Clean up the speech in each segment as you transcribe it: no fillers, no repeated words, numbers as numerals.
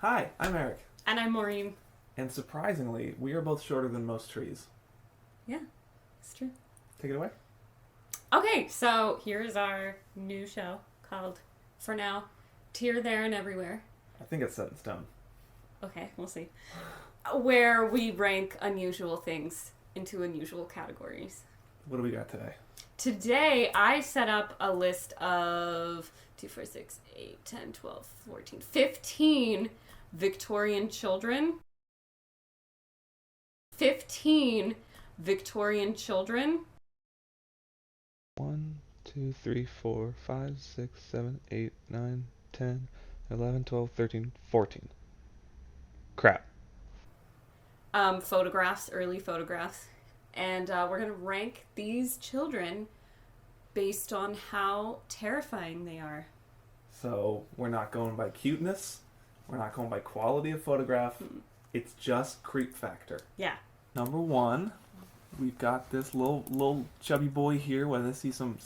Hi, I'm Eric. And I'm Maureen. And surprisingly, we are both shorter than most trees. Yeah, it's true. Take it away. Okay, so here's our new show called, for now, Here, There, and Everywhere. I think it's set in stone. Okay, we'll see. Where we rank unusual things into unusual categories. What do we got today? Today, I set up a list of 2, 4, 6, 8, 10, 12, 14, 15 Victorian children. 15 Victorian children. 1, 2, 3, 4, 5, 6, 7, 8, 9, 10, 11, 12, 13, 14. Crap. Photographs, early photographs. And we're going to rank these children based on how terrifying they are. So, we're not going by cuteness. We're not going by quality of photograph. It's just creep factor. Yeah. Number 1, we've got this little chubby boy here. Where I see some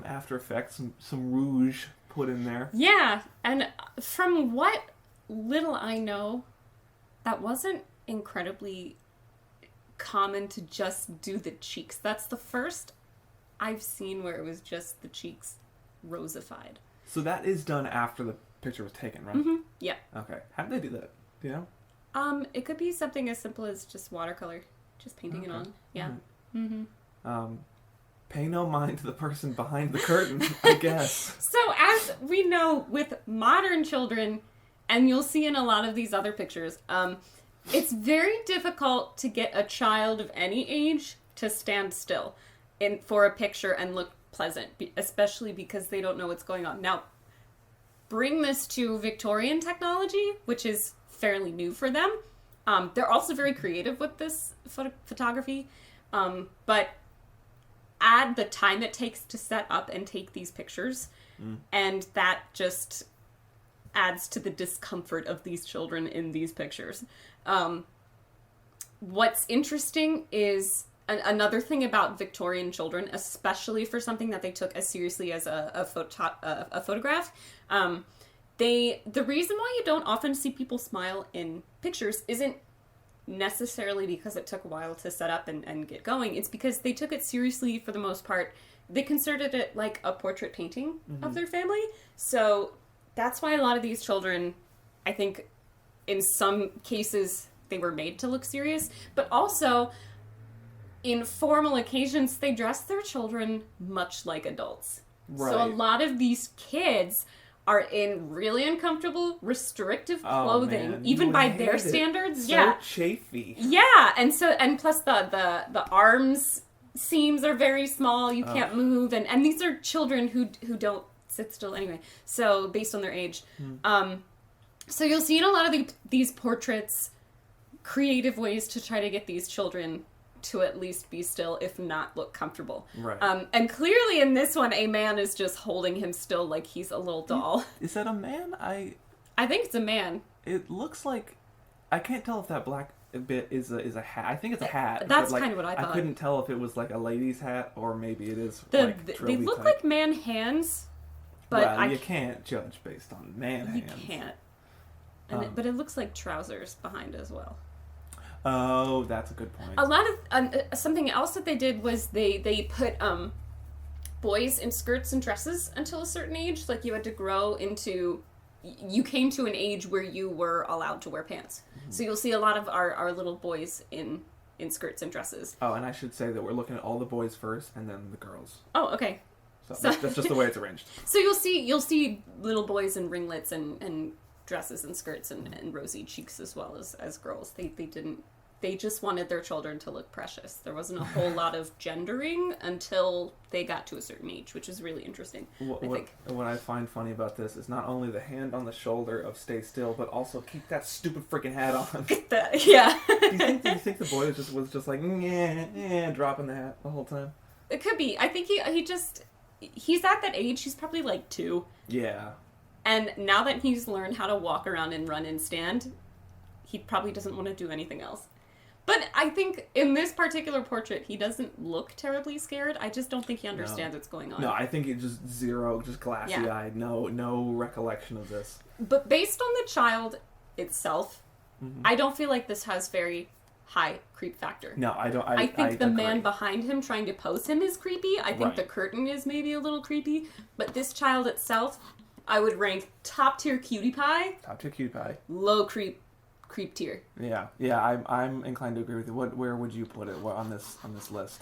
After Effects, some rouge put in there. Yeah, and from what little I know, that wasn't incredibly common to just do the cheeks. That's the first I've seen where it was just the cheeks rosified. So that is done after the picture was taken, right? Mm-hmm. Yeah. Okay. How did they do that? Do you know? It could be something as simple as just watercolor, just painting it on. Yeah. Right. Mm-hmm. Pay no mind to the person behind the curtain, I guess. So as we know with modern children, and you'll see in a lot of these other pictures, it's very difficult to get a child of any age to stand still for a picture and look pleasant, especially because they don't know what's going on. Now, bring this to Victorian technology, which is fairly new for them. They're also very creative with this photography, but add the time it takes to set up and take these pictures, and that just adds to the discomfort of these children in these pictures. What's interesting is another thing about Victorian children, especially for something that they took as seriously as a photograph. The reason why you don't often see people smile in pictures isn't necessarily because it took a while to set up and get going. It's because they took it seriously for the most part. They considered it like a portrait painting of their family. So that's why a lot of these children, I think, in some cases, they were made to look serious. But also, in formal occasions, they dress their children much like adults. Right. So a lot of these kids are in really uncomfortable, restrictive clothing, even by their standards. So yeah, chafy. Yeah, and plus the arms seams are very small. You can't move, and these are children who don't sit still anyway. So based on their age, so you'll see in a lot of these portraits creative ways to try to get these children to at least be still, if not look comfortable. Right. And clearly in this one, a man is just holding him still like he's a little doll. Is that a man? I think it's a man. It looks like, I can't tell if that black bit is a hat. I think it's a hat. That's but, kind of what I thought. I couldn't tell if it was like a lady's hat or maybe it is They type. look like man hands, but well, you can't judge based on man you hands. You can't. And but it looks like trousers behind as well. Oh, that's a good point. A lot of something else that they did was they put boys in skirts and dresses until a certain age. Like you had to grow into, you came to an age where you were allowed to wear pants. So you'll see a lot of our little boys in skirts and dresses. Oh, and I should say that we're looking at all the boys first and then the girls. Oh, okay. So that's just the way it's arranged. So you'll see little boys in ringlets and dresses and skirts and rosy cheeks as well as girls. They just wanted their children to look precious. There wasn't a whole lot of gendering until they got to a certain age, which is really interesting. I think. What I find funny about this is not only the hand on the shoulder of stay still, but also keep that stupid freaking hat on. Yeah. Do you think the boy was just like dropping the hat the whole time? It could be. I think he's at that age. He's probably like 2. Yeah. And now that he's learned how to walk around and run and stand, he probably doesn't want to do anything else. But I think in this particular portrait, he doesn't look terribly scared. I just don't think he understands what's going on. No, I think it's just zero, just glassy-eyed. No recollection of this. But based on the child, itself, Mm-hmm. I don't feel like this has very high creep factor. No, I don't. I think the man agree. behind him trying to pose him is creepy. I think Right. the curtain is maybe a little creepy. But this child itself, I would rank top tier cutie pie, Top tier cutie pie. low creep tier. Yeah. I'm inclined to agree with you. Where would you put it on this list?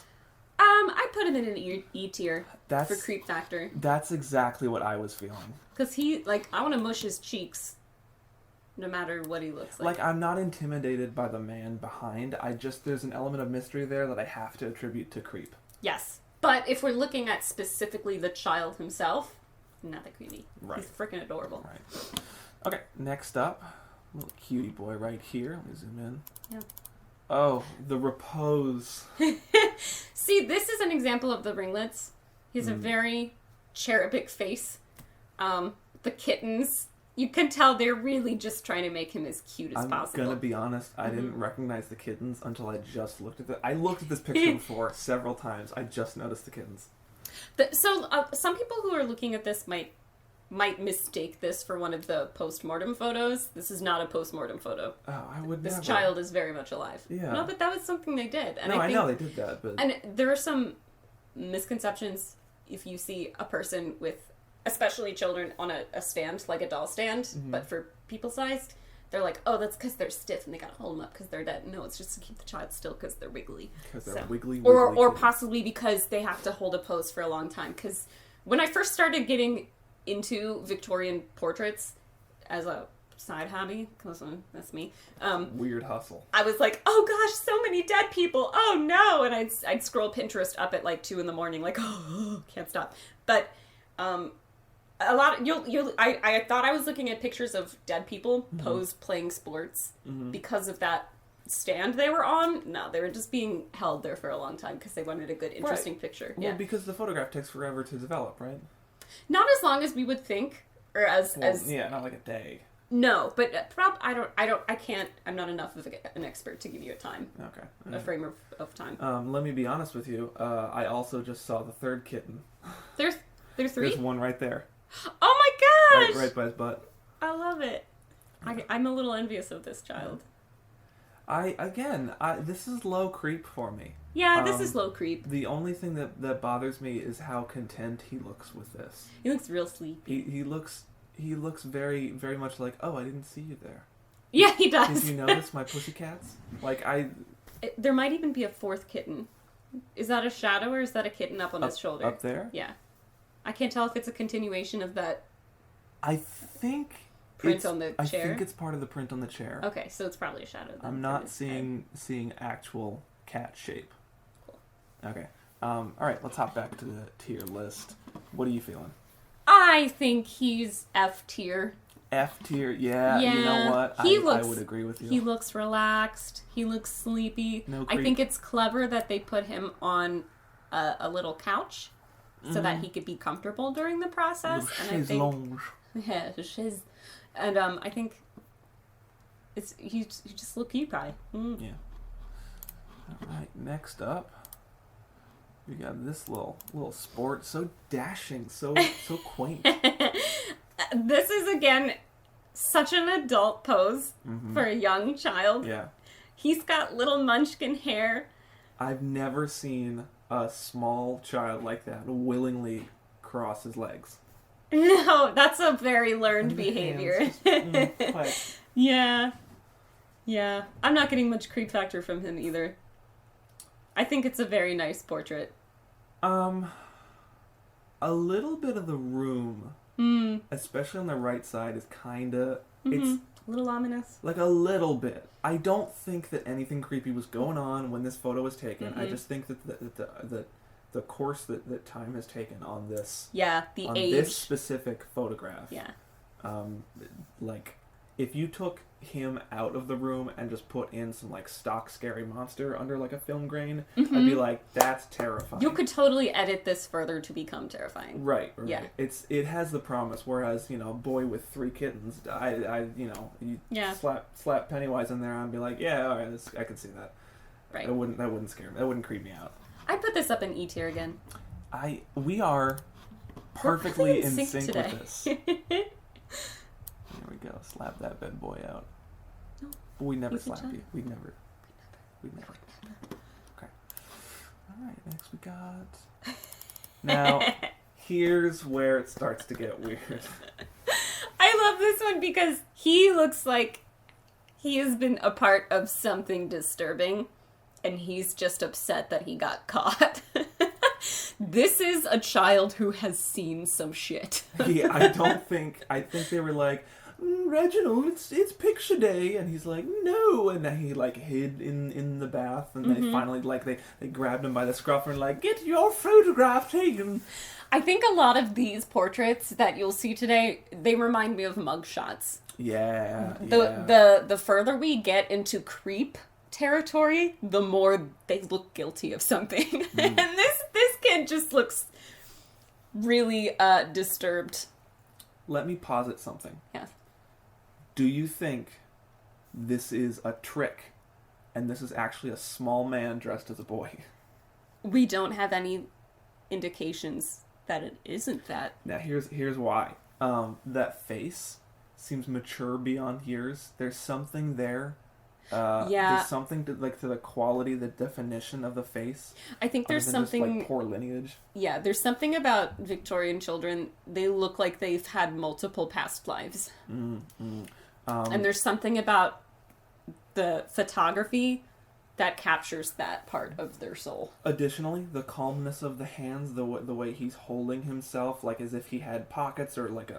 I put him in an E tier That's for creep factor. That's exactly what I was feeling. Because he, like, I want to mush his cheeks no matter what he looks like. Like, I'm not intimidated by the man behind. There's an element of mystery there that I have to attribute to creep. Yes. But if we're looking at specifically the child himself, not that creepy. Right. He's freaking adorable. Right. Okay, next up, little cutie boy right here. Let me zoom in. Yeah. Oh, the repose. See, this is an example of the ringlets. He has a very cherubic face. The kittens, you can tell they're really just trying to make him as cute as possible. I'm gonna be honest, I didn't recognize the kittens until I just looked at it. I looked at this picture before several times. I just noticed the kittens. Some people who are looking at this might mistake this for one of the post-mortem photos. This is not a post-mortem photo. Oh, I would This never. child is very much alive. Yeah. No, but that was something they did. And No, I I think, know they did that, but... And there are some misconceptions if you see a person with, especially children, on a stand, like a doll stand, but for people-sized, they're like, oh, that's because they're stiff and they gotta hold them up because they're dead. No, it's just to keep the child still because they're wiggly. Because they're wiggly, Or kittens. possibly because they have to hold a pose for a long time. Because when I first started getting into Victorian portraits as a side hobby, because that's me, Weird hustle. I was like, oh gosh, so many dead people, oh no, and I'd scroll Pinterest up at like 2 a.m, like, oh, can't stop. But a lot of, I thought I was looking at pictures of dead people posed playing sports because of that stand they were on. No, they were just being held there for a long time because they wanted a good, interesting picture. Well, Yeah. because the photograph takes forever to develop, right? Not as long as we would think, or as Yeah, not like a day. no, but I'm not enough of an expert to give you a time, Okay. a frame of time. Let me be honest with you. I also just saw the third kitten. There's 3? There's one right there. Oh my gosh! Right by his butt. I love it. I'm a little envious of this child. This is low creep for me. Yeah, this is low creep. The only thing that bothers me is how content he looks with this. He looks real sleepy. He looks very, very much like, oh, I didn't see you there. Yeah, he does. Did you notice my pussycats? There might even be a 4th kitten. Is that a shadow or is that a kitten up on his shoulder? Up there? Yeah. I can't tell if it's a continuation of that. I think Print on the chair? I think it's part of the print on the chair. Okay, so it's probably a shadow. Then I'm from not his head. seeing actual cat shape. Cool. Okay. All right, let's hop back to the tier list. What are you feeling? I think he's F tier. F tier, yeah. You know what? I would agree with you. He looks relaxed. He looks sleepy. No I creep. think it's clever that they put him on a little couch so that he could be comfortable during the process. And I think, yeah, chaise. And I think he's just look cute, pie. Mm. Yeah. All right, next up, we got this little sport, so dashing, so quaint. This is again such an adult pose for a young child. Yeah. He's got little munchkin hair. I've never seen a small child like that willingly cross his legs. No, that's a very learned And the behavior. hands just, like, Yeah. Yeah. I'm not getting much creep factor from him either. I think it's a very nice portrait. a little bit of the room, especially on the right side, is kinda it's A little ominous. like a little bit. I don't think that anything creepy was going on when this photo was taken. I just think that the course that time has taken on this Yeah, the on age. this specific photograph. Yeah. Like if you took him out of the room and just put in some like stock scary monster under like a film grain, I'd be like, that's terrifying. You could totally edit this further to become terrifying. Right. Yeah. It has the promise, whereas, boy with 3 kittens, you Yeah. slap Pennywise in there and be like, yeah, all right, I could see that. Right. That wouldn't scare me. That wouldn't creep me out. I put this up in E tier again. We are perfectly We're in really sync today. with this. There we go. Slap that bad boy out. No. We never He's a slapped child. you. We never. Okay. All right. Next we got. Now, here's where it starts to get weird. I love this one because he looks like he has been a part of something disturbing, and he's just upset that he got caught. This is a child who has seen some shit. Yeah, I think they were like, Reginald, it's picture day, and he's like, no, and then he like hid in the bath, and they finally like they grabbed him by the scruff and like, get your photograph taken. I think a lot of these portraits that you'll see today, they remind me of mugshots. Yeah. The further we get into creep territory, the more they look guilty of something. And this kid just looks really disturbed. Let me posit something. Yes. Do you think this is a trick, and this is actually a small man dressed as a boy? We don't have any indications that it isn't that. Now here's why. That face seems mature beyond years. There's something there. There's something to the quality, the definition of the face. I think there's something just, like, poor lineage. Yeah, there's something about Victorian children. They look like they've had multiple past lives. And there's something about the photography that captures that part of their soul. Additionally, the calmness of the hands, the way he's holding himself, like as if he had pockets or like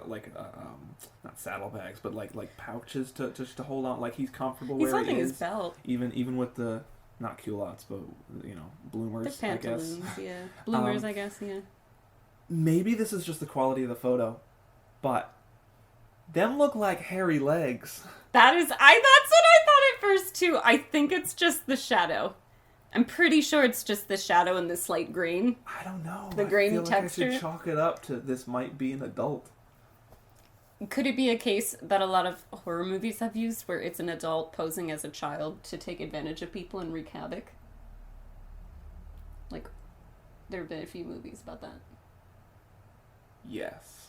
not saddlebags, but like pouches to hold on, like he's comfortable He's where he holding is. his belt. Even with the not culottes, but bloomers. The pantaloons, I guess. Yeah. Bloomers, I guess. Yeah. Maybe this is just the quality of the photo, but them look like hairy legs. That's what I thought at first too. I think it's just the shadow. I'm pretty sure it's just the shadow and the slight green. I don't know. The grain I feel texture. Like I should chalk it up to this might be an adult. Could it be a case that a lot of horror movies have used where it's an adult posing as a child to take advantage of people and wreak havoc? Like, there have been a few movies about that. Yes.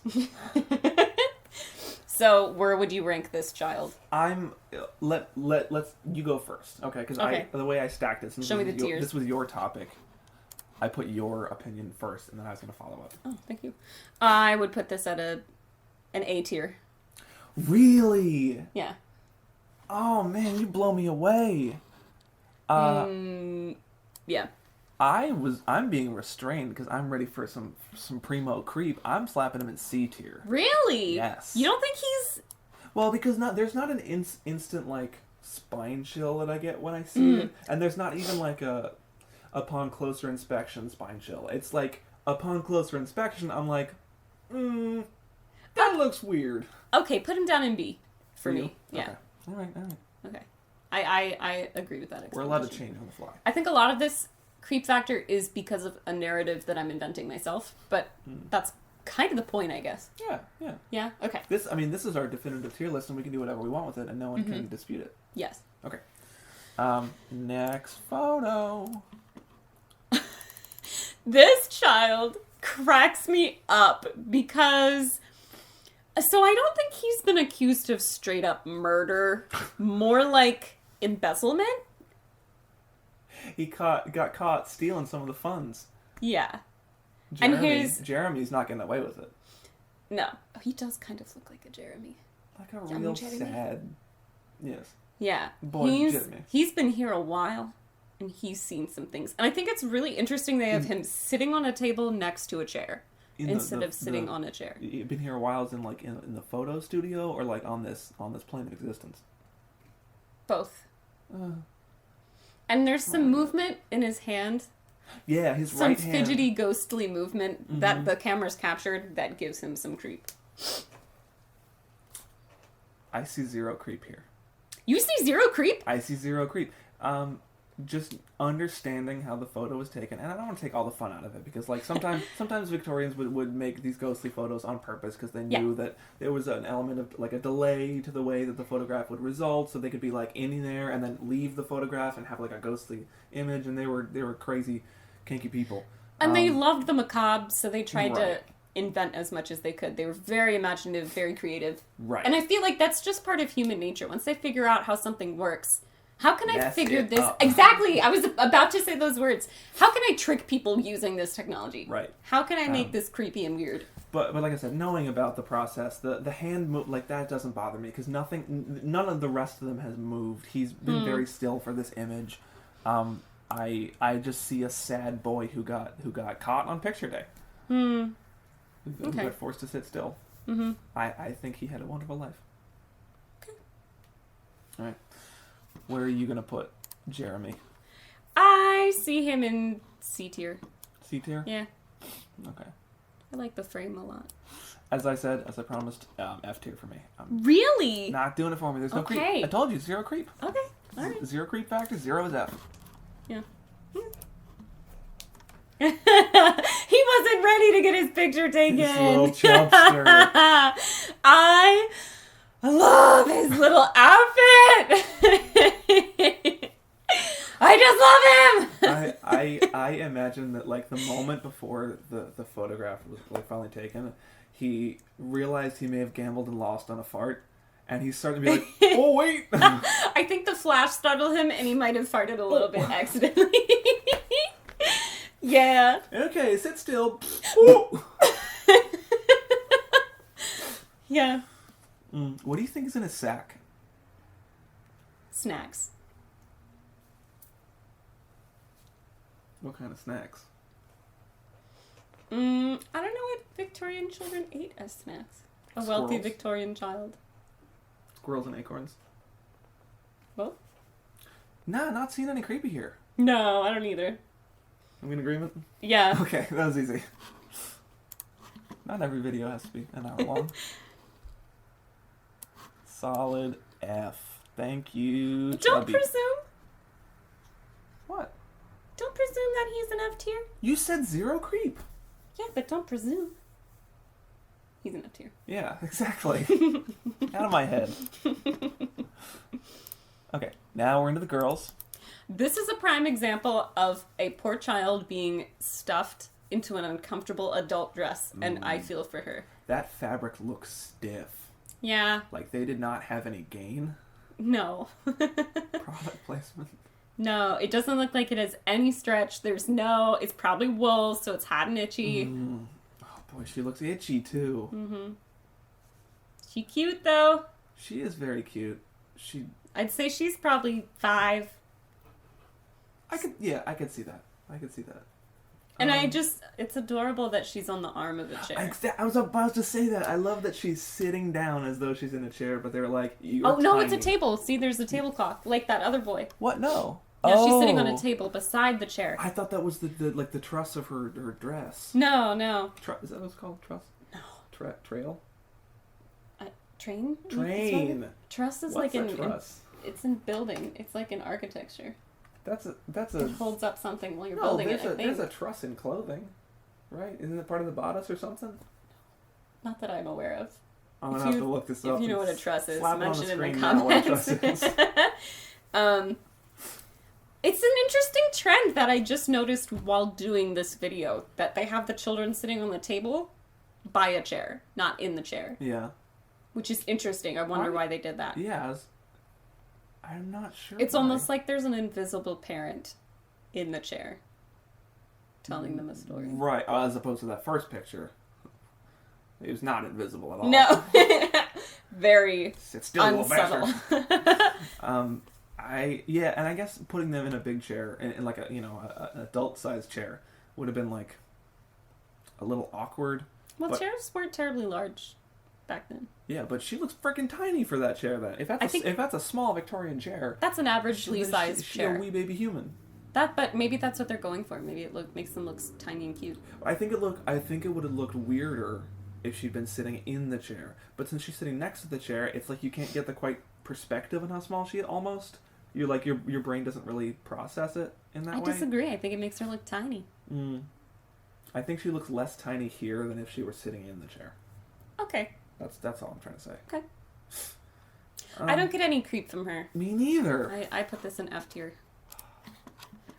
So, where would you rank this child? Let's you go first, okay? Because the way I stacked it, since Show me the tiers. This was your topic. I put your opinion first, and then I was going to follow up. Oh, thank you. I would put this at an A tier. Really? Yeah. Oh man, you blow me away. Yeah. I'm being restrained because I'm ready for some primo creep. I'm slapping him in C tier. Really? Yes. You don't think he's... Well, because there's not an instant like spine chill that I get when I see it, and there's not even like a upon closer inspection spine chill. It's like upon closer inspection, I'm like, that looks weird. Okay, put him down in B for me. Yeah. Okay. All right. Okay. I agree with that. We're allowed to change on the fly. I think a lot of this creep factor is because of a narrative that I'm inventing myself, but that's kind of the point, I guess. Yeah. Yeah? Okay. This is our definitive tier list, and we can do whatever we want with it, and no one can dispute it. Yes. Okay. Next photo. This child cracks me up because... So I don't think he's been accused of straight up murder. More like embezzlement? He got caught stealing some of the funds. Yeah. Jeremy's not getting away with it. No. Oh, he does kind of look like a Jeremy. Like a real sad... Yes. Yeah. Boy, Jeremy. He's been here a while, and he's seen some things. And I think it's really interesting they have him sitting on a table next to a chair instead of sitting on a chair. You've been here a while, as in like in the photo studio, or like on this plane of existence? Both. And there's some movement in his hand. Yeah, his right hand. Some fidgety, ghostly movement that the camera's captured that gives him some creep. I see zero creep here. You see zero creep? I see zero creep. Just understanding how the photo was taken, and I don't want to take all the fun out of it, because like sometimes Victorians would make these ghostly photos on purpose because they knew that there was an element of like a delay to the way that the photograph would result, so they could be like in there and then leave the photograph and have like a ghostly image, and they were crazy kinky people. And they loved the macabre, so they tried to invent as much as they could. They were very imaginative, very creative. Right. And I feel like that's just part of human nature. Once they figure out how something works, how can I figure this? Up. Exactly. I was about to say those words. How can I trick people using this technology? Right. How can I make this creepy and weird? But like I said, knowing about the process, the hand move like that doesn't bother me because none of the rest of them has moved. He's been very still for this image. I just see a sad boy who got caught on picture day. Who got forced to sit still. Mm-hmm. I think he had a wonderful life. Okay. All right. Where are you going to put Jeremy? I see him in C tier. C tier? Yeah. Okay. I like the frame a lot. As I promised, F tier for me. Really? Not doing it for me. There's no creep. I told you, 0 creep. Okay. All right. 0 creep factor, 0 is F. Yeah. He wasn't ready to get his picture taken. This little chumpster. I love his little outfit. I just love him. I imagine that like the moment before the photograph was like finally taken, he realized he may have gambled and lost on a fart, and he's starting to be like, oh wait. I think the flash startled him, and he might have farted a little bit accidentally. Yeah. Okay, sit still. Yeah. What do you think is in his sack? Snacks. What kind of snacks? I don't know what Victorian children ate as snacks. A wealthy Squirrels. Victorian child. Squirrels and acorns. Well? Nah, not seeing any creepy here. No, I don't either. Are we in agreement? Yeah. Okay, that was easy. Not every video has to be an hour long. Solid F. Thank you, Don't Chubby. presume. What? Don't presume that he's an F tier. You said 0 creep. Yeah, but don't presume. He's an F tier. Yeah, exactly. Out of my head. Okay, now we're into the girls. This is a prime example of a poor child being stuffed into an uncomfortable adult dress, and I feel for her. That fabric looks stiff. Yeah. Like they did not have any gain. No. Product placement. No, it doesn't look like it has any stretch. It's probably wool, so it's hot and itchy. Oh boy, she looks itchy too. Mm-hmm. She cute though. She is very cute. I'd say she's probably 5. I could see that. And it's adorable that she's on the arm of a chair. I was about to say that. I love that she's sitting down as though she's in a chair, but they're like, you're Oh, no, tiny. it's a table. See, there's a tablecloth, like that other boy. What? No. Yeah, she's sitting on a table beside the chair. I thought that was the truss of her dress. No. Is that what it's called? Truss? No. Trail? Train? Train. Truss is What's like a truss? it's in building. It's like in architecture. That's a. It holds up something while you're No, building it, I think. there's a truss in clothing, right? Isn't it part of the bodice or something? Not that I'm aware of. I'm gonna have to look this up. If you know what a truss is, slap it on mention the it in the screen now what a comments. truss is. It's an interesting trend that I just noticed while doing this video, that they have the children sitting on the table by a chair, not in the chair. Yeah. Which is interesting. I wonder why they did that. Yeah. I'm not sure. It's almost like there's an invisible parent in the chair telling them a story. Right, as opposed to that first picture. It was not invisible at all. No. Very Sit still, unsubtle. little bastard. And I guess putting them in a big chair, in like an adult-sized chair, would have been like a little awkward. Well, chairs weren't terribly large back then. Yeah, but she looks freaking tiny for that chair. Then, if that's a small Victorian chair, that's an averagely sized chair. She's a wee baby human. But maybe that's what they're going for. Maybe it makes them look tiny and cute. I think it would have looked weirder if she'd been sitting in the chair. But since she's sitting next to the chair, it's like you can't get the quite perspective on how small she is. Almost, you're like your brain doesn't really process it in that way. I disagree. I think it makes her look tiny. I think she looks less tiny here than if she were sitting in the chair. Okay. That's all I'm trying to say. Okay. I don't get any creep from her. Me neither. I put this in F tier.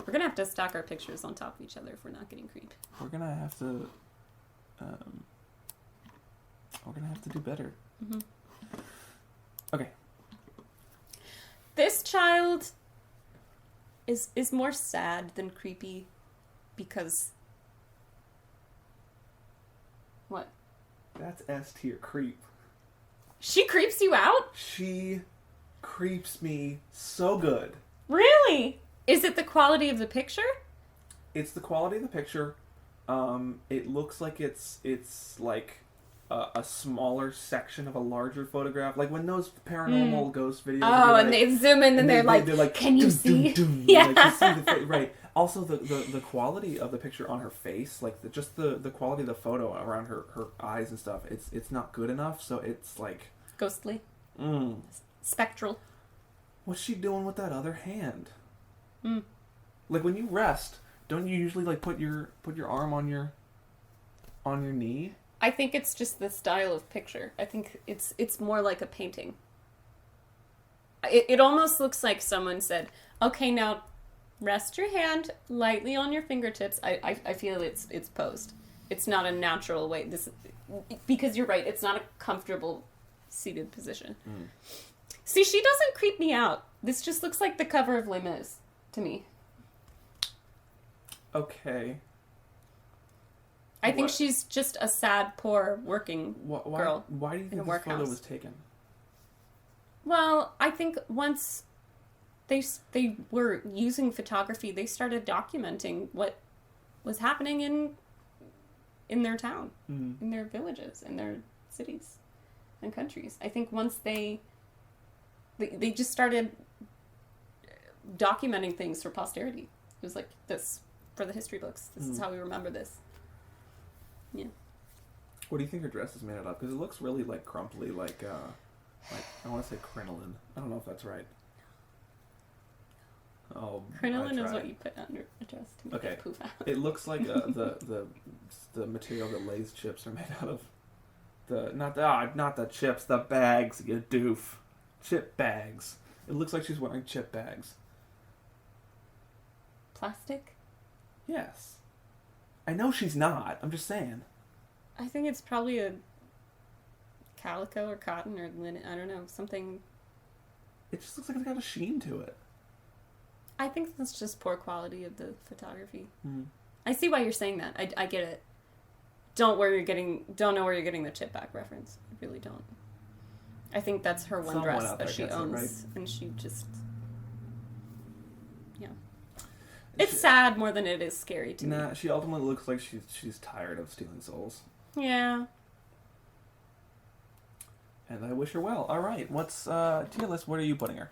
We're gonna have to stack our pictures on top of each other if we're not getting creep. We're gonna have to We're gonna have to do better. Mm-hmm. Okay. This child is more sad than creepy because... What? That's S tier creep. She creeps you out? She creeps me so good. Really? Is it the quality of the picture? It's the quality of the picture. It looks like it's like a smaller section of a larger photograph. Like when those paranormal ghost videos. Oh, and like, they zoom in and they're like, can you see? Yeah. Like, you see the right. Also, the quality of the picture on her face, like the quality of the photo around her eyes and stuff, it's not good enough. So it's like ghostly, spectral. What's she doing with that other hand? Mm. Like when you rest, don't you usually like put your arm on your knee? I think it's just the style of picture. I think it's more like a painting. It almost looks like someone said, "Okay, now rest your hand lightly on your fingertips." I feel it's posed. It's not a natural way. Because you're right. It's not a comfortable seated position. Mm. See, she doesn't creep me out. This just looks like the cover of Les Mis to me. Okay. I think she's just a sad, poor working girl. Why do you think this photo was taken? Well, I think once they were using photography, they started documenting what was happening in their town, in their villages, in their cities and countries. I think once they just started documenting things for posterity. It was like this for the history books. This is how we remember this. Yeah. What do you think her dress is made out of? Because it looks really like crumply, like I want to say crinoline. I don't know if that's right. Oh, crinoline is what you put under a dress to make it poof out. It looks like the material that Lay's chips are made out of. Not the chips, the bags, you doof. Chip bags. It looks like she's wearing chip bags. Plastic? Yes. I know she's not. I'm just saying. I think it's probably a calico or cotton or linen. I don't know. Something. It just looks like it's got a sheen to it. I think that's just poor quality of the photography. Mm. I see why you're saying that. I get it. Don't know where you're getting the chip bag reference. I really don't. I think that's her one dress that she owns, right? And she just, yeah. It's sad more than it is scary to me. Nah, she ultimately looks like she's tired of stealing souls. Yeah. And I wish her well. All right, what's tier list? What are you putting her?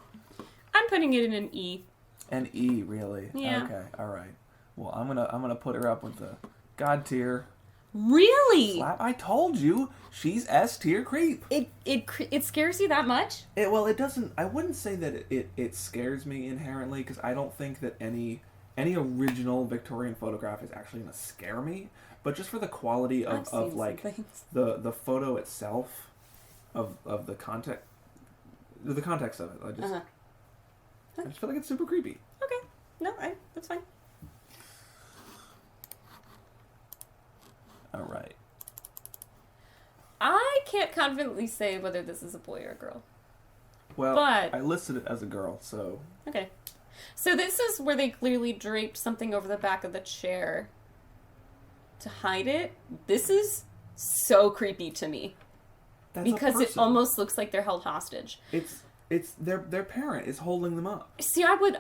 I'm putting it in an E. An E, really? Yeah. Okay, all right. Well, I'm gonna put her up with the God tier. Really? Slap. I told you, she's S tier creep. It scares you that much? It doesn't. I wouldn't say that it scares me inherently, because I don't think that any original Victorian photograph is actually gonna scare me. But just for the quality of like the photo itself, of the context of it, I just feel like it's super creepy. Okay, no, that's fine. All right. I can't confidently say whether this is a boy or a girl. Well, but I listed it as a girl, so... Okay. So this is where they clearly draped something over the back of the chair to hide it. This is so creepy to me. That's because it almost looks like they're held hostage. It's their parent is holding them up. See, I would...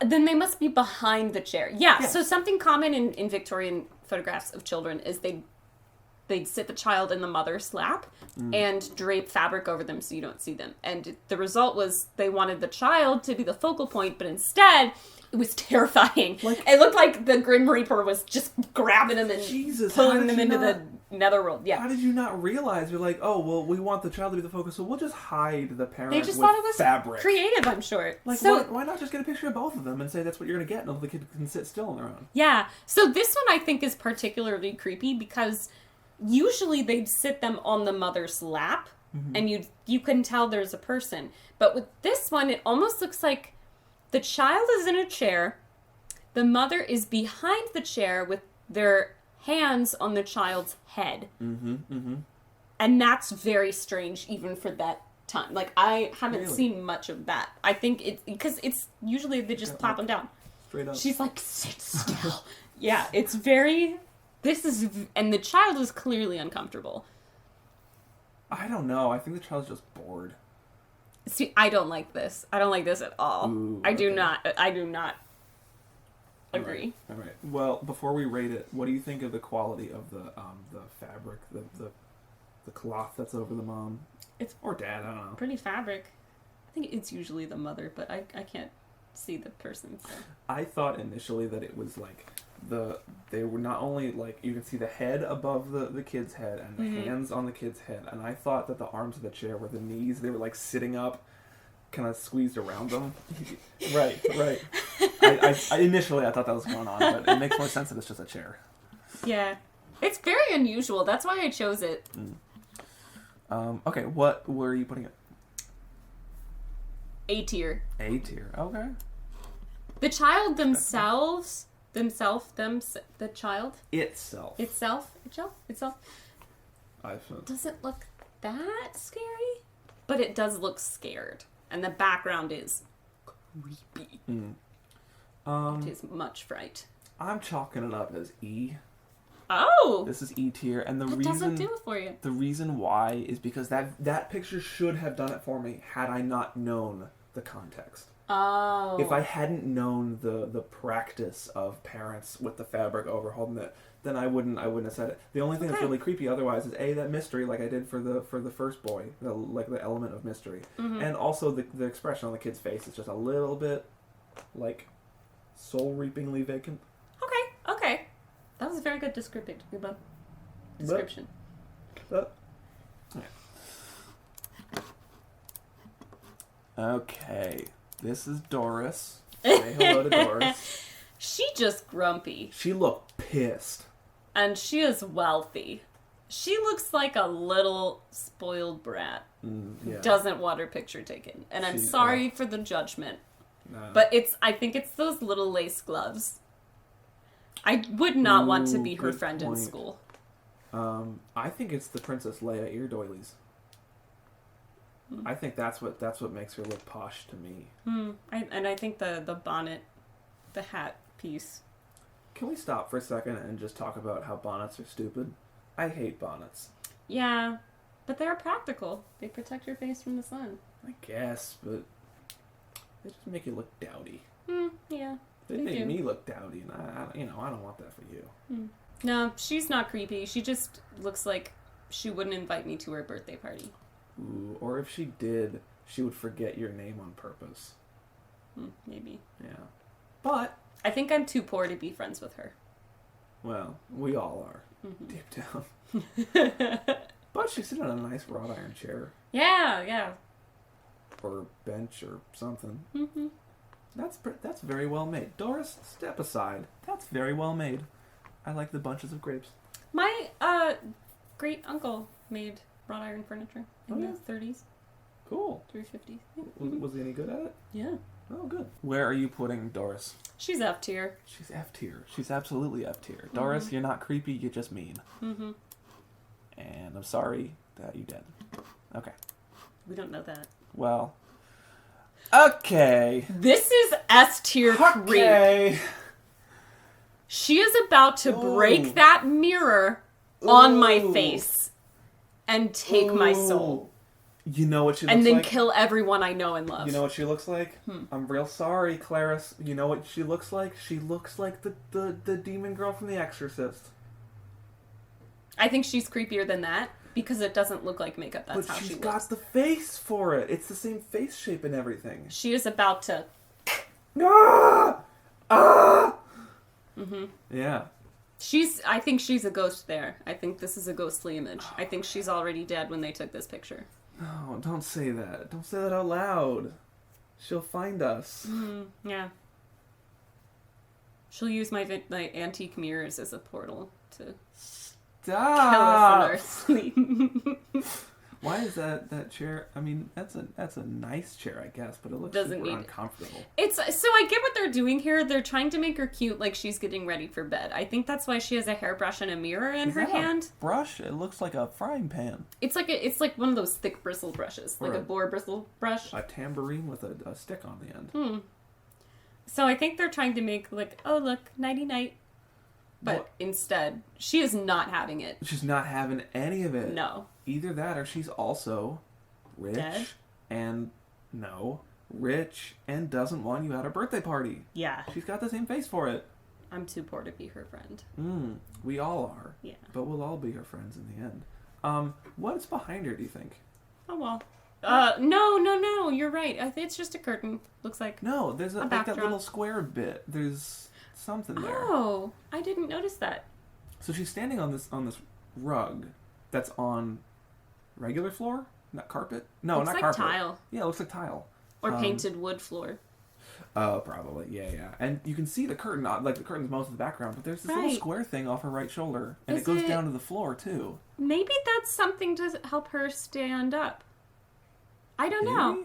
then they must be behind the chair. Yeah, yes. So something common in Victorian photographs of children is they'd sit the child in the mother's lap and drape fabric over them so you don't see them. And the result was they wanted the child to be the focal point, but instead it was terrifying. It looked like the Grim Reaper was just grabbing them and pulling them into the netherworld. Yeah. How did you not realize? You're like, oh, well, we want the child to be the focus, so we'll just hide the parent They just with thought it was fabric. Creative, I'm sure. Like, so, why not just get a picture of both of them and say that's what you're going to get, and the kid can sit still on their own? Yeah. So this one I think is particularly creepy because usually they'd sit them on the mother's lap, and you can tell there's a person. But with this one, it almost looks like the child is in a chair, the mother is behind the chair with their hands on the child's head. And that's very strange even for that time. Like, I haven't Really? seen much of that. I think because it's usually they just plop them down. Straight up. She's like, sit still. Yeah, it's very, and the child is clearly uncomfortable. I don't know. I think the child's just bored. See, I don't like this. I don't like this at all. Ooh, I do okay. not agree. All right. Well, before we rate it, what do you think of the quality of the fabric, the cloth that's over the mom? Or dad, I don't know. Pretty fabric. I think it's usually the mother, but I can't see the person. So. I thought initially that it was like they were not only like you can see the head above the kid's head and the hands on the kid's head, and I thought that the arms of the chair were the knees. They were like sitting up, kind of squeezed around them. Right. I initially I thought that was going on, but it makes more sense that it's just a chair. Yeah, it's very unusual. That's why I chose it. Okay, where are you putting it? A tier. A tier. Okay. The child themselves. The child Itself. Doesn't look that scary, but it does look scared, and the background is creepy. It is much fright. I'm chalking it up as E. Oh, This is E tier, and that doesn't do it for you. the reason why is because that picture should have done it for me had I not known the context. Oh, If I hadn't known the practice of parents with the fabric over holding it, then I wouldn't have said it. The only thing that's really creepy otherwise is that mystery, like I did for the first boy, the element of mystery, and also the expression on the kid's face is just a little bit like soul reapingly vacant. Okay. That was a very good description. Okay, this is Doris. Say hello to Doris. She just grumpy, She looked pissed. and she is wealthy. She looks like a little spoiled brat. Yeah. Doesn't want her picture taken, and I'm She's- sorry for the judgment. Nah. But I think it's those little lace gloves. I would not want to be her good friend in point. school. I think it's the Princess Leia ear doilies. I think that's what makes her look posh to me. I think the bonnet, the hat piece. Can we stop for a second and just talk about how bonnets are stupid? I hate bonnets. Yeah, but they're practical. They protect your face from the sun. I guess, but they just make you look dowdy. Yeah. They They make do. me look dowdy, and I don't want that for you. No, she's not creepy. She just looks like she wouldn't invite me to her birthday party. Ooh, or if she did, she would forget your name on purpose. Maybe. Yeah. But, I think I'm too poor to be friends with her. well, we all are, deep down. But she's sitting on a nice wrought iron chair. Yeah. Or bench or something. That's very well made. Doris, step aside. That's very well made. I like the bunches of grapes. My great uncle made wrought iron furniture in the 30s, Cool. 350s. Was he any good at it? Yeah. Oh, good. Where are you putting Doris? She's F tier. She's F tier. She's absolutely F tier. Doris, you're not creepy. You're just mean. And I'm sorry that you did. Okay. We don't know that. Well. Okay. This is S tier creep. Okay. She is about to Ooh. break that mirror on my Ooh. face and take my soul. You know what she looks And then like? kill everyone I know and love. You know what she looks like? I'm real sorry, Clarice. You know what she looks like? She looks like the demon girl from The Exorcist. I think she's creepier than that because it doesn't look like makeup. That's But how she's she got looks. the face for it. It's the same face shape and everything. She is about to... Ah! Ah! Yeah. I think she's a ghost there. I think this is a ghostly image. I think she's already dead when they took this picture. No, don't say that. Don't say that out loud. She'll find us. Yeah. She'll use my antique mirrors as a portal to kill us in Stop! our sleep. Why is that chair? I mean, that's a nice chair, I guess, but it looks Doesn't super need uncomfortable. It's so I get what they're doing here. They're trying to make her cute, like she's getting ready for bed. I think that's why she has a hairbrush and a mirror in her hand. A brush? It looks like a frying pan. It's like one of those thick bristle brushes, like a boar bristle brush. A tambourine with a stick on the end. So I think they're trying to make like, oh look, nighty night. But instead, she is not having it. She's not having any of it. No. Either that or she's also rich Dead? and rich and doesn't want you at her birthday party. Yeah. She's got the same face for it. I'm too poor to be her friend. We all are. Yeah. But we'll all be her friends in the end. What's behind her, do you think? Oh well. No, you're right. It's just a curtain. Looks like. No, there's like backdrop. that little square bit. There's something there. Oh, I didn't notice that. So she's standing on this rug that's on regular floor, not carpet. No, looks not like carpet. Tile. Yeah, it looks like tile. Or painted wood floor. Oh, probably. Yeah. And you can see the curtain, like the curtain's most of the background, but there's this little square thing off her right shoulder, and it goes down to the floor too. Maybe that's something to help her stand up. I don't know.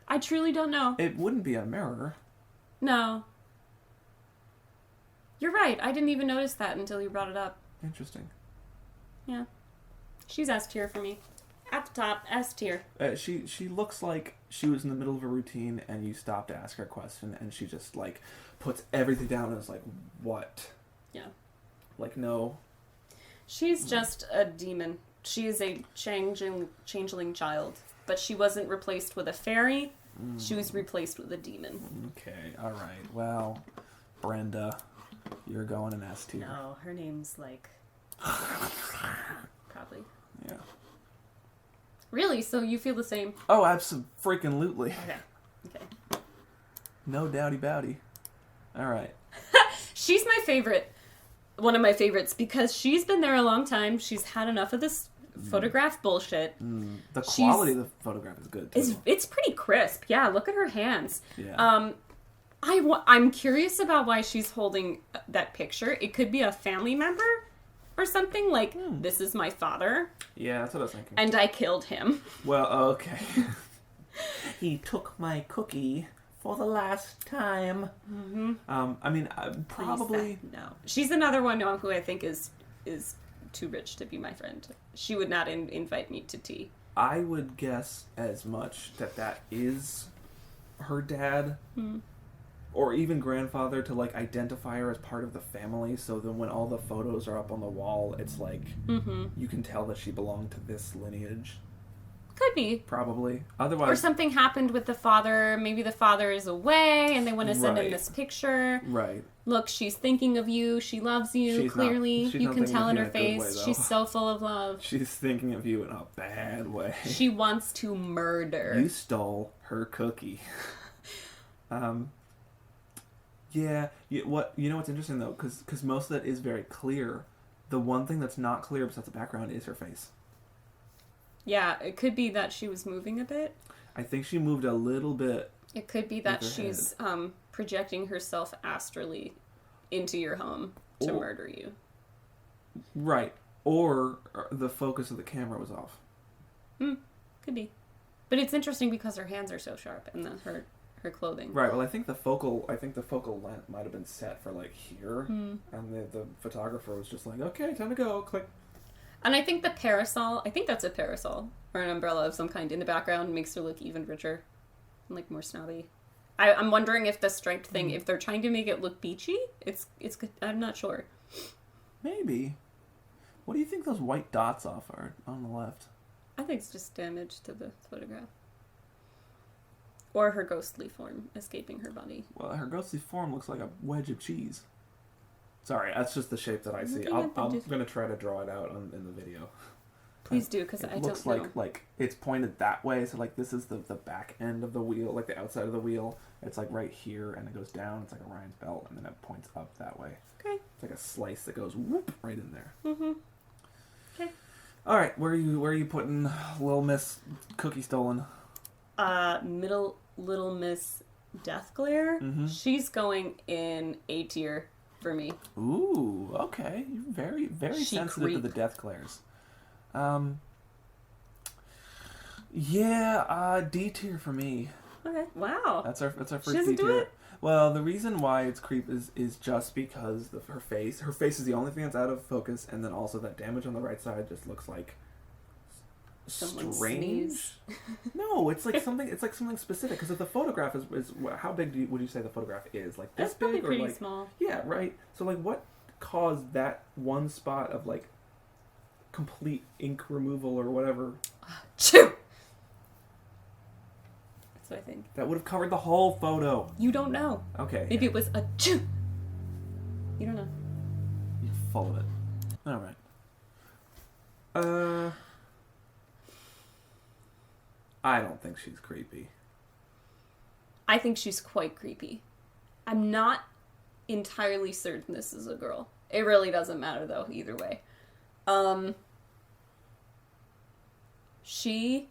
I truly don't know. It wouldn't be a mirror. No. You're right. I didn't even notice that until you brought it up. Interesting. Yeah. She's S tier for me. At the top, S tier. She looks like she was in the middle of a routine and you stopped to ask her a question and she just like puts everything down and is like, what? Yeah. Like, no. She's just a demon. She is a changeling child. But she wasn't replaced with a fairy. She was replaced with a demon. Okay, alright. Well, Brenda, you're going in S tier. No, her name's like... Probably. Yeah. Really? So you feel the same? Oh, absolutely. Okay. No doubty bowdy. Alright. She's my favorite. One of my favorites because she's been there a long time. She's had enough of this photograph bullshit. The quality of the photograph is good, too. It's pretty crisp. Yeah, look at her hands. Yeah. I'm curious about why she's holding that picture. It could be a family member or something like, this is my father. Yeah, that's what I was thinking. And I killed him. Well, okay. He took my cookie for the last time. Mm-hmm. I mean, probably... No. She's another one who I think is too rich to be my friend. She would not invite me to tea. I would guess as much that is her dad. Or even grandfather to, like, identify her as part of the family, so then when all the photos are up on the wall, it's like, you can tell that she belonged to this lineage. Could be. Probably. Otherwise... Or something happened with the father. Maybe the father is away, and they want to send in this picture. Right. Look, she's thinking of you. She loves you, clearly. You can tell in her face. She's so full of love. She's thinking of you in a bad way. She wants to murder. You stole her cookie. Yeah, you know what's interesting though, because most of that is very clear. The one thing that's not clear besides the background is her face. Yeah, it could be that she was moving a bit. I think she moved a little bit. It could be that she's projecting herself astrally into your home to murder you. Right. Or the focus of the camera was off. Could be. But it's interesting because her hands are so sharp and then her clothing. Right. Well, I think the focal length might have been set for like here, and the photographer was just like, "Okay, time to go." Click. And I think the parasol, I think that's a parasol or an umbrella of some kind in the background makes her look even richer and like more snobby. I'm wondering if the striped thing, if they're trying to make it look beachy, it's I'm not sure. Maybe. What do you think those white dots off are on the left? I think it's just damage to the photograph. Or her ghostly form escaping her body. Well, her ghostly form looks like a wedge of cheese. Sorry, that's just the shape that I see. I'm going to try to draw it out in the video. Please do, because I don't know. It looks like it's pointed that way, so like this is the back end of the wheel, like the outside of the wheel. It's like right here, and it goes down. It's like Orion's belt, and then it points up that way. Okay. It's like a slice that goes whoop right in there. Mm-hmm. Okay. All right, where are you putting Little Miss Cookie Stolen? Little Miss Death Glare. Mm-hmm. She's going in A tier for me. Ooh, okay. You're very sensitive to the death glares. Yeah, D tier for me. Okay. Wow. That's our first She doesn't D do tier. it? Well, the reason why it's creep is just because of her face. Her face is the only thing that's out of focus, and then also that damage on the right side just looks like Someone strange. sneeze. No, it's like something. It's like something specific. Because if the photograph is how big would you say the photograph is? Like this That's probably big or pretty like small. yeah, right. So like, what caused that one spot of like complete ink removal or whatever? Chew! That's what I think. That would have covered the whole photo. You don't know. Okay. Maybe it was a chew. You don't know. You're full of it. All right. I don't think she's creepy. I think she's quite creepy. I'm not entirely certain this is a girl. It really doesn't matter though, either way. She,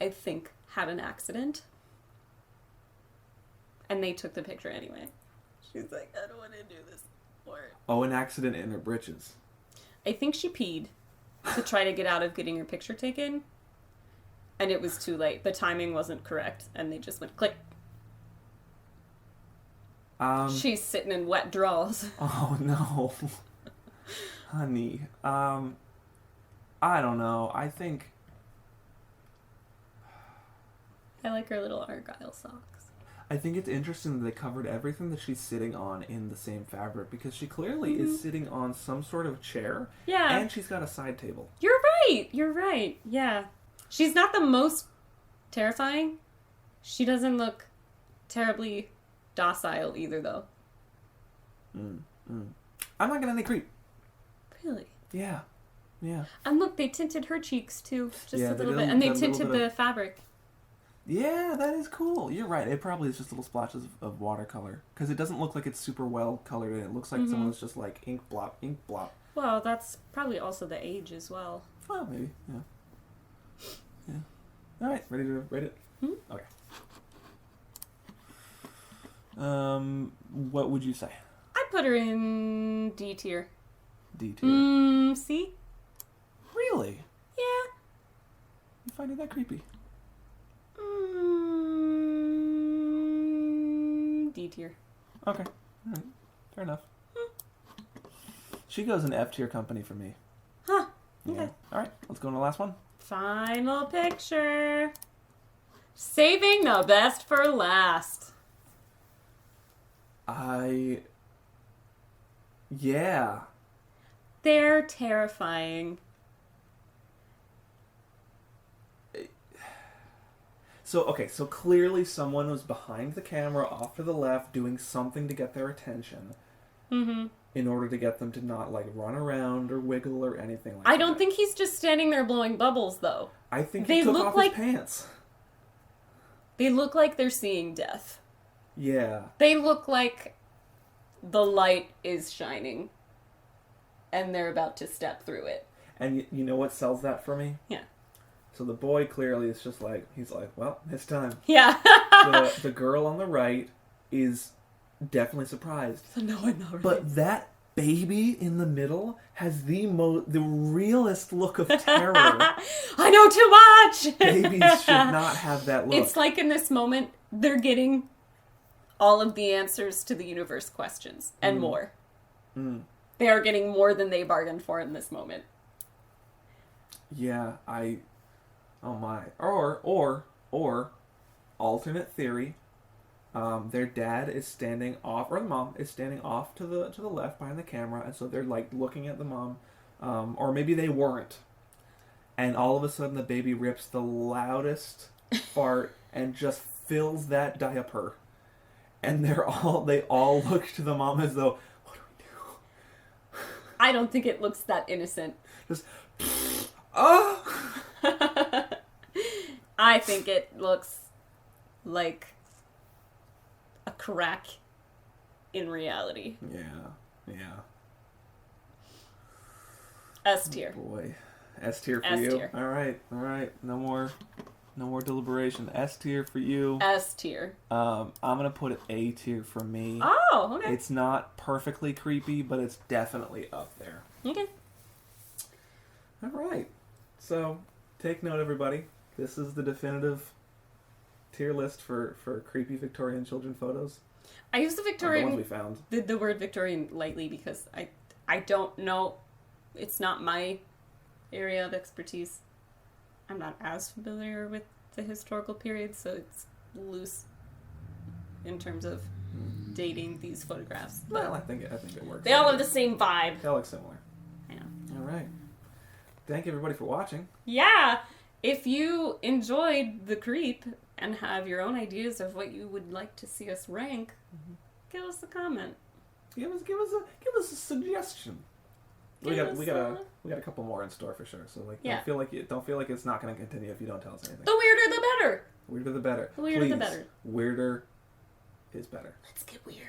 I think, had an accident. And they took the picture anyway. She's like, I don't want to do this more. Oh, an accident in her britches. I think she peed to try to get out of getting her picture taken. And it was too late. The timing wasn't correct. And they just went click. She's sitting in wet draws. Oh, no. Honey. I don't know. I think... I like her little Argyle socks. I think it's interesting that they covered everything that she's sitting on in the same fabric because she clearly is sitting on some sort of chair. Yeah. And she's got a side table. You're right. You're right. Yeah. She's not the most terrifying. She doesn't look terribly docile either, though. I'm not getting any creep. Really? Yeah. Yeah. And look, they tinted her cheeks, too. Just Yeah, a they little did bit. And they a little tinted bit the of- fabric. Yeah, that is cool. You're right. It probably is just little splotches of watercolor. Because it doesn't look like it's super well colored in. It looks like someone's just like ink blop, ink blop. Well, that's probably also the age as well. Well, maybe. Yeah. Yeah. All right. Ready to rate it? Okay. What would you say? I put her in D tier. D tier. C? Really? Yeah. You find it that creepy? D tier. Okay. All right. Fair enough. She goes in F tier company for me. Huh. Yeah. Okay. All right. Let's go on to the last one. Final picture. Saving the best for last. Yeah. They're terrifying. So clearly someone was behind the camera off to the left doing something to get their attention in order to get them to not, like, run around or wiggle or anything like that. I don't think he's just standing there blowing bubbles, though. I think They he took look off like- his pants. They look like they're seeing death. Yeah. They look like the light is shining and they're about to step through it. And you know what sells that for me? Yeah. So the boy clearly is just like, he's like, well, it's time. Yeah. The girl on the right is definitely surprised. No, I'm not really. But that baby in the middle has the realest look of terror. I know too much! Babies should not have that look. It's like in this moment, they're getting all of the answers to the universe questions and more. They are getting more than they bargained for in this moment. Yeah, oh my. Or, alternate theory, their dad is standing off, or the mom is standing off to the left behind the camera, and so they're like looking at the mom, or maybe they weren't. And all of a sudden the baby rips the loudest fart and just fills that diaper. And they all look to the mom as though, what do we do? I don't think it looks that innocent. Just, oh! I think it looks like a crack in reality. Yeah. S tier. Boy. S tier for S you? tier. All right. No more deliberation. S tier for you. S tier. I'm going to put it A tier for me. Oh, okay. It's not perfectly creepy, but it's definitely up there. Okay. All right. So, take note, everybody. This is the definitive tier list for creepy Victorian children photos. I use the Victorian... The ones we found. The word Victorian lightly because I don't know. It's not my area of expertise. I'm not as familiar with the historical period, so it's loose in terms of dating these photographs. But Well, I think it works. they all have the same vibe. They all look similar. I know. All right. Thank you, everybody, for watching. Yeah! If you enjoyed The Creep and have your own ideas of what you would like to see us rank, give us a comment. Give us a suggestion. We got a couple more in store for sure. So don't feel like it's not going to continue if you don't tell us anything. The weirder the better. Weirder the better. The weirder the better. Weirder is better. Let's get weird.